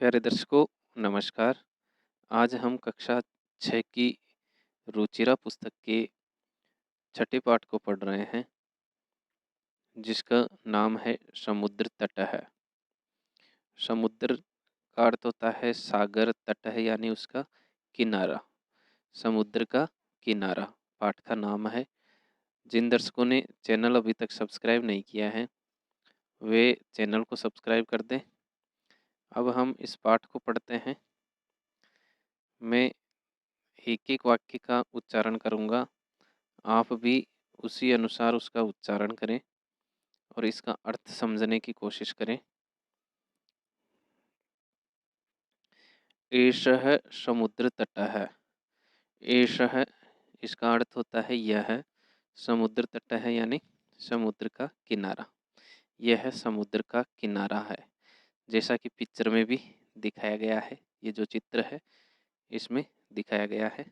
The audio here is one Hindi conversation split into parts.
प्यारे दर्शकों, नमस्कार। आज हम कक्षा 6 की रुचिरा पुस्तक के छठे पाठ को पढ़ रहे हैं, जिसका नाम है समुद्र तट है। समुद्र का अर्थ होता है सागर, तट है यानी उसका किनारा। समुद्र का किनारा पाठ का नाम है। जिन दर्शकों ने चैनल अभी तक सब्सक्राइब नहीं किया है, वे चैनल को सब्सक्राइब कर दें। अब हम इस पाठ को पढ़ते हैं। मैं एक एक वाक्य का उच्चारण करूँगा, आप भी उसी अनुसार उसका उच्चारण करें और इसका अर्थ समझने की कोशिश करें। एषः समुद्र तटः। एषः इसका अर्थ होता है यह। समुद्र तट है यानी समुद्र का किनारा। यह समुद्र का किनारा है, जैसा कि पिक्चर में भी दिखाया गया है। ये जो चित्र है इसमें दिखाया गया है।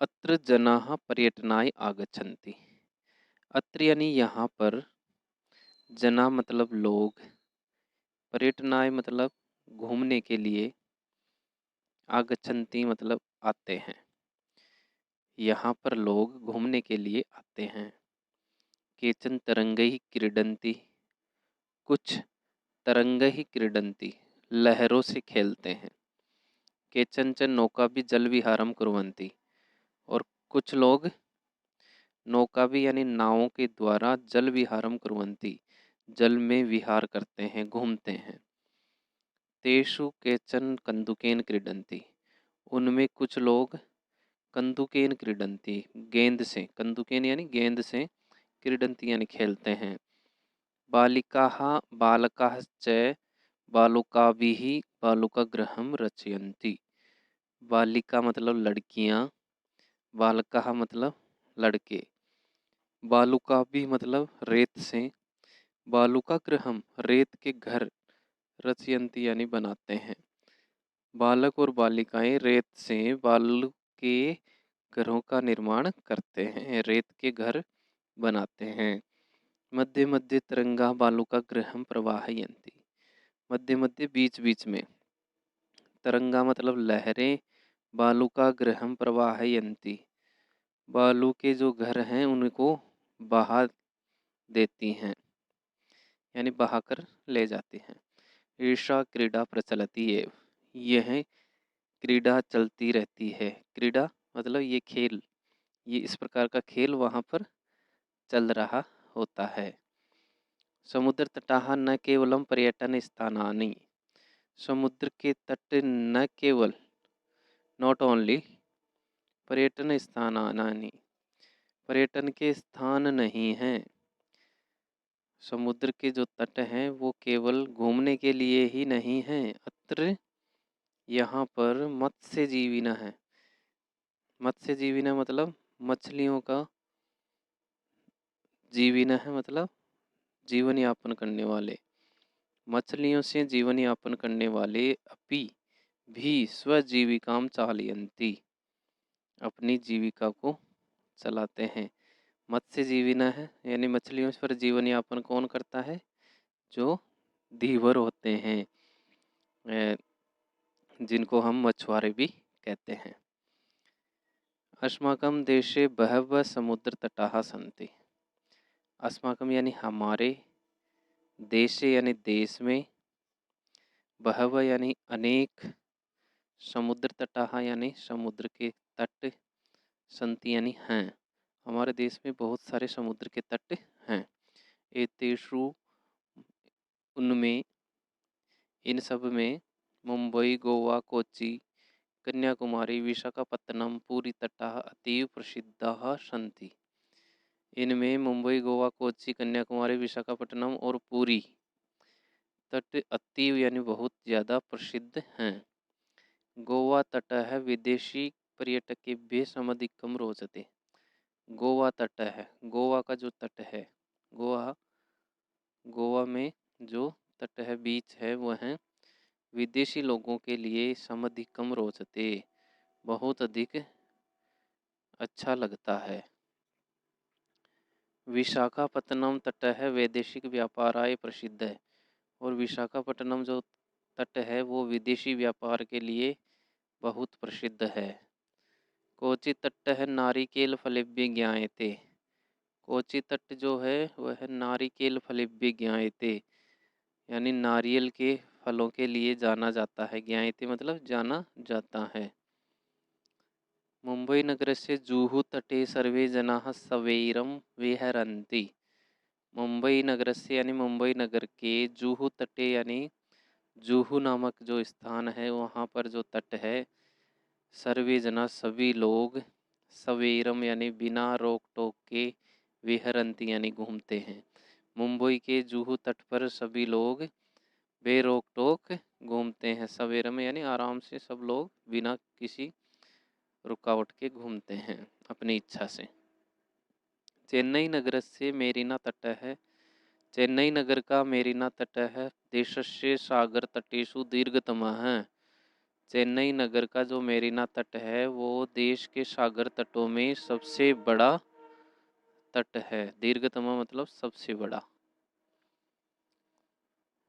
अत्र जनाः पर्यटनाय आगच्छन्ति। अत्र यानी यहाँ पर, जना मतलब लोग, पर्यटनाय मतलब घूमने के लिए, आगच्छन्ति मतलब आते हैं। यहाँ पर लोग घूमने के लिए आते हैं। केचन तरंगैः क्रीडन्ति। कुछ तरंगैः क्रीडन्ति लहरों से खेलते हैं। केचन च नौकाभिः जलविहारं कुर्वन्ति। और कुछ लोग नौका भी यानी नावों के द्वारा जल विहारम कुर्वन्ति जल में विहार करते हैं, घूमते हैं। तेषु केचन कंदुकेन क्रीडन्ति। उनमें कुछ लोग कंदुकेन क्रीडन्ति गेंद से, कंदुकेन यानी गेंद से, क्रीडन्ति यानी खेलते हैं। बालिकाः बालकाः च बालुकाभिः बालुकागृहं रचयन्ति। बालिका मतलब लड़कियां, बालकाः मतलब लड़के, बालुका भी मतलब रेत से, बालुका गृहम रेत के घर, रचयंती यानी बनाते हैं। बालक और बालिकाएं रेत से बालू के घरों का निर्माण करते हैं, रेत के घर बनाते हैं। मध्य मध्य तरंगा बालुका गृहम प्रवाहयंती। मध्य मध्य बीच बीच में, तरंगा मतलब लहरें, बालुका गृहम प्रवाहयंती बालू के जो घर हैं उनको बहा देती हैं यानी बहाकर ले जाती हैं। ईर्षा क्रीड़ा प्रचलती एव। यह क्रीड़ा चलती रहती है। क्रीड़ा मतलब ये खेल, ये इस प्रकार का खेल वहाँ पर चल रहा होता है। समुद्र तटाः न केवलम पर्यटन स्थानानि। समुद्र के तट न केवल, नॉट ओनली, पर्यटन स्थानानि, पर्यटन के स्थान नहीं हैं। समुद्र के जो तट हैं वो केवल घूमने के लिए ही नहीं हैं। अत्र यहाँ पर मत्स्य जीविना है। मत्स्य जीविना मतलब मछलियों का, जीविना है मतलब जीवन यापन करने वाले, मछलियों से जीवन यापन करने वाले अपि भी स्वजीविकाम चालयन्ति, अपनी जीविका को चलाते हैं। मत्स्य जीविना है यानी मछलियों पर जीवन यापन कौन करता है? जो धीवर होते हैं, जिनको हम मछुआरे भी कहते हैं। अस्माकं देशे बहवः समुद्रतटाः सन्ति। अस्माकं यानी हमारे, देशे यानी देश में, बहवः यानी अनेक, समुद्रतटाः यानी समुद्र के तट, सन्ति यानी हैं। हमारे देश में बहुत सारे समुद्र के तट हैं। एतेषु उनमें, इन सब में, मुंबई, गोवा, कोच्चि, कन्याकुमारी, विशाखापत्तनम, पूरी तटाः अतीव प्रसिद्धाः सन्ति। इनमें मुंबई, गोवा, कोच्चि, कन्याकुमारी, विशाखापट्टनम और पूरी तट अतीव यानी बहुत ज़्यादा प्रसिद्ध हैं। गोवा तटः विदेशी पर्यटकेभ्यः समधिकं रोचते। गोवा तट है, गोवा का जो तट है, गोवा, गोवा में जो तट है, बीच है, वह है विदेशी लोगों के लिए समधिकम रोचते, बहुत अधिक अच्छा लगता है। विशाखापत्तनम तट है वैदेशिक व्यापाराय प्रसिद्ध है, और विशाखापट्टनम जो तट है वो विदेशी व्यापार के लिए बहुत प्रसिद्ध है। कोची तट है नारिकेल फलेभ्य ज्ञायते। कोची तट जो है वह नारिकेल फलेभ्य ज्ञायते यानी नारियल के फलों के लिए जाना जाता है। ज्ञायते मतलब जाना जाता है। मुंबई नगरस्य जुहू तटे सर्वे जनाः सवैरं विहरन्ति। मुंबई नगरस्य यानी मुंबई नगर के जुहू तटे यानी जुहू नामक जो स्थान है वहाँ पर जो तट है, सर्वे जना सभी लोग, सवेरम यानी बिना रोक टोक के, विहरंती यानी घूमते हैं। मुंबई के जुहू तट पर सभी लोग बेरोक टोक घूमते हैं। सवेरम यानी आराम से सब लोग बिना किसी रुकावट के घूमते हैं अपनी इच्छा से। चेन्नई नगर से मेरीना तट है। चेन्नई नगर का मेरीना तट है देशस्य सागर तटेषु दीर्घतमः है। चेन्नई नगर का जो मेरीना तट है वो देश के सागर तटों में सबसे बड़ा तट है। दीर्घतम मतलब सबसे बड़ा।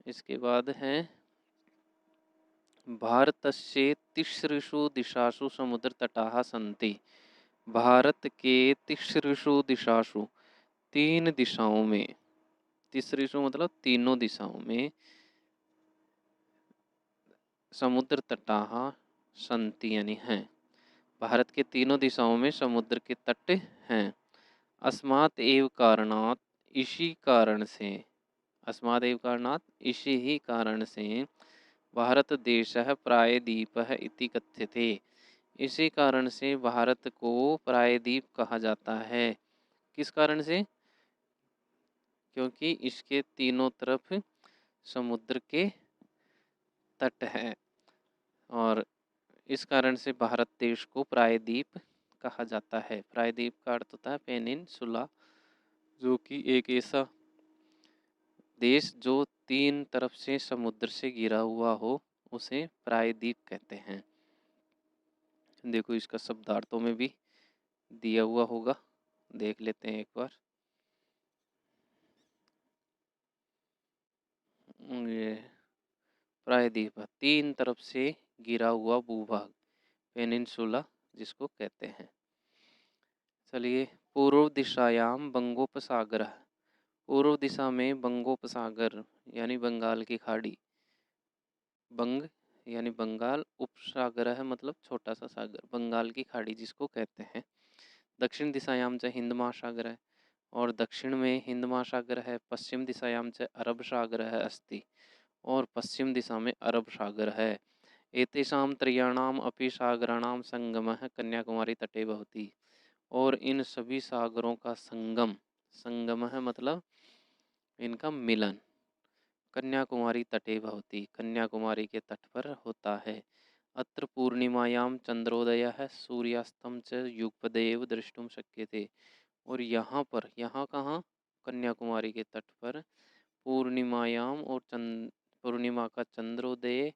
इसके बाद है भारतस्य तिसृषु दिशासु समुद्र तटाः सन्ति। भारत के तिसृषु दिशासु 3 दिशाओं में, तिसृषु मतलब तीनों दिशाओं में, समुद्र तटाः सन्ति यानी हैं। भारत के तीनों दिशाओं में समुद्र के तट हैं। अस्मात् एव कारणात् इसी कारण से, अस्मात् एव कारणात् इसी ही कारण से भारत देशः प्रायद्वीपः इति कथ्यते। इसी कारण से भारत को प्रायद्वीप कहा जाता है। किस कारण से? क्योंकि इसके तीनों तरफ समुद्र के तट हैं, और इस कारण से भारत देश को प्रायद्वीप कहा जाता है। प्रायद्वीप का अर्थ होता है पेनिनसुला, जो कि एक ऐसा देश जो 3 तरफ से समुद्र से घिरा हुआ हो उसे प्रायद्वीप कहते हैं। देखो इसका शब्दार्थों में भी दिया हुआ होगा, देख लेते हैं एक बार। ये प्रायद्वीप 3 तरफ से घिरा हुआ भूभाग, पेनिनसुला जिसको कहते हैं। चलिए, पूर्व दिशायाम बंगोपसागर। पूर्व दिशा में बंगोपसागर यानी बंगाल की खाड़ी। बंग यानी बंगाल, उपसागर है मतलब छोटा सा सागर, बंगाल की खाड़ी जिसको कहते हैं। दक्षिण दिशायाम च हिंद महासागर है, और दक्षिण में हिंद महासागर है। पश्चिम दिशायाम च अरब सागर है अस्ति, और पश्चिम दिशा में अरब सागर है। एतेषां त्रयाणाम अपि सागराणाम संगमः कन्याकुमारी तटे भवति। और इन सभी सागरों का संगम, संगम है मतलब इनका मिलन, कन्याकुमारी तटे भवति, कन्याकुमारी के तट पर होता है। अत्र पूर्णिमायां चंद्रोदयः सूर्यास्तं च युगपदेव द्रष्टुम शक्यते। और यहाँ पर, यहाँ कहाँ? कन्याकुमारी के तट पर पूर्णिमायाम और पूर्णिमा का चंद्रोदय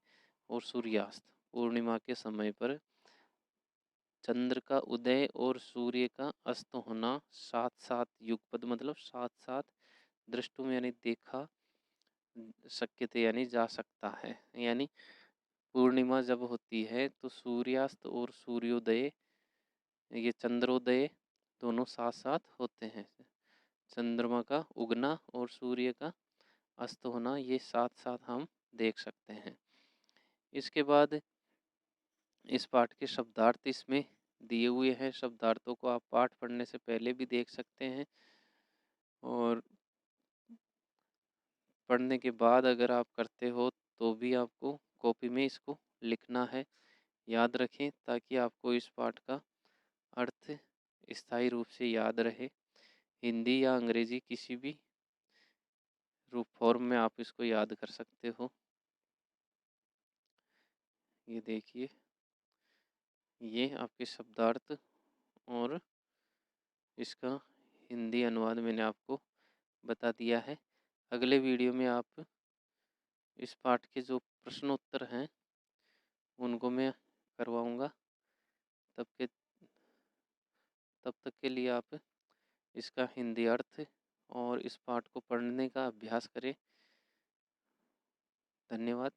और सूर्यास्त, पूर्णिमा के समय पर चंद्र का उदय और सूर्य का अस्त होना साथ साथ, युगपद मतलब साथ साथ, दृष्टुम यानी देखा, शक्यते यानी जा सकता है। यानी पूर्णिमा जब होती है तो सूर्यास्त और सूर्योदय, ये चंद्रोदय दोनों साथ साथ होते हैं। चंद्रमा का उगना और सूर्य का अस्त होना ये साथ साथ हम देख सकते हैं। इसके बाद इस पाठ के शब्दार्थ इसमें दिए हुए हैं। शब्दार्थों को आप पाठ पढ़ने से पहले भी देख सकते हैं, और पढ़ने के बाद अगर आप करते हो तो भी आपको कॉपी में इसको लिखना है। याद रखें ताकि आपको इस पाठ का अर्थ स्थायी रूप से याद रहे। हिंदी या अंग्रेजी किसी भी रूप फॉर्म में आप इसको याद कर सकते हो। ये देखिए, ये आपके शब्दार्थ और इसका हिंदी अनुवाद मैंने आपको बता दिया है। अगले वीडियो में आप इस पाठ के जो प्रश्नोत्तर हैं उनको मैं करवाऊँगा। तब तक के लिए आप इसका हिंदी अर्थ और इस पाठ को पढ़ने का अभ्यास करें। धन्यवाद।